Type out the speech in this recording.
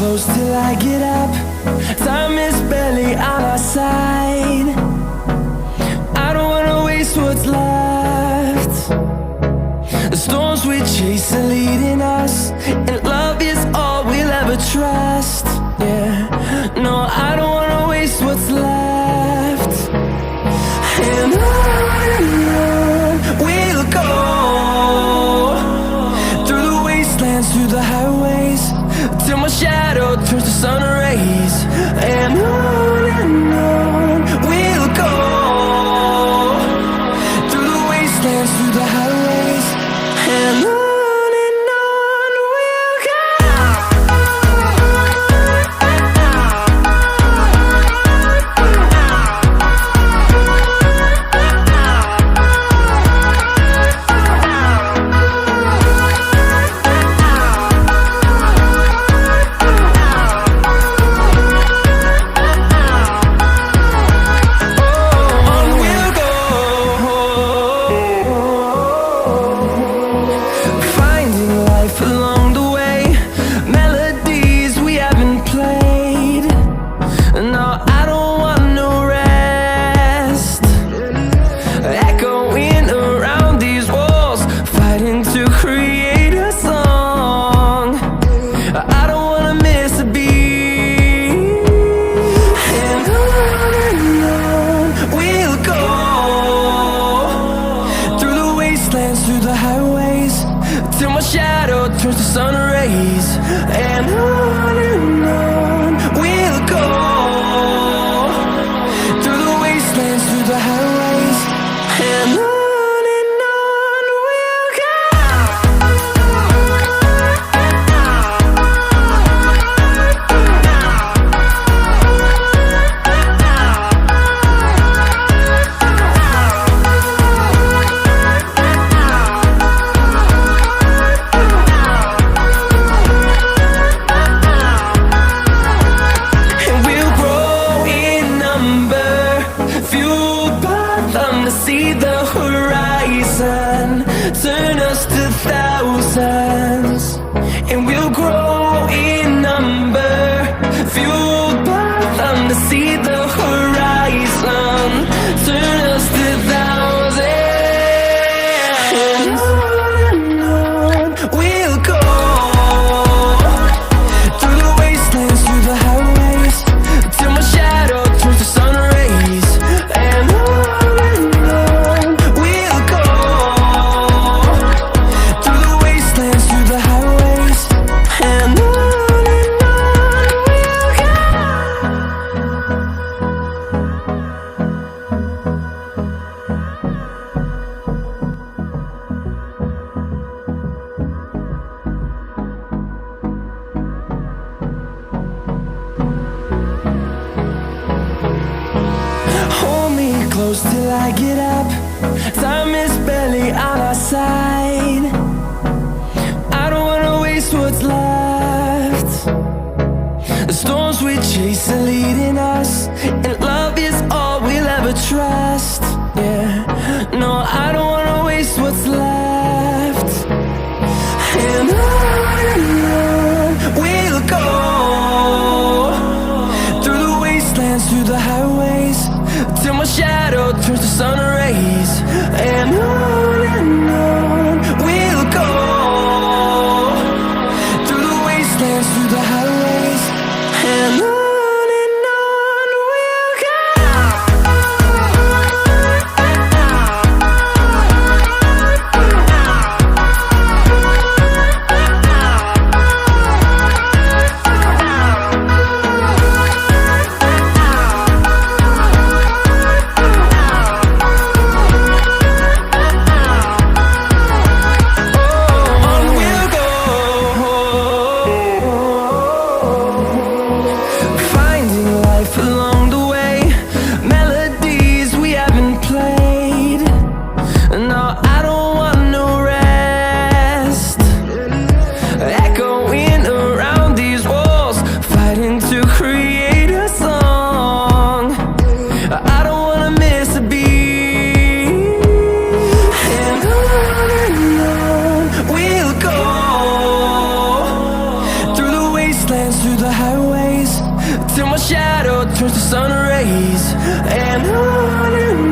Close till I get up. Time is barely on our side. I don't wanna waste what's left. The storms we chase are leading us, and love is all we'll ever trust. Yeah, no, I don't wanna waste what's left. And on we'll go, through the wastelands, through the highways, till my shadow turns to sun rays. And on we'll go, through the wastelands, through the highways, and on we'll go. Through the highways, till my shadow turns to sun rays. And on we'll go, through the wastelands, through the highways, and on we'll go. See the horizon turn us to thousands, and we'll grow in number, fueled by them. To see the horizon turn us to thousands, and on we'll go, through the wastelands, through the highways, till my shadow turns to sun rays. And close till I get up. Time is barely on our side. I don't wanna waste what's left. The storms we chase are leading us, and love is all we'll ever trust. Yeah, no, I don't wanna waste what's left. And on we'll go, through the wastelands, through the highways, till my shadow turns to sun rays. And on we'll go, through the wastelands, through the highways, and on. the highways till my shadow turns to sun rays. And on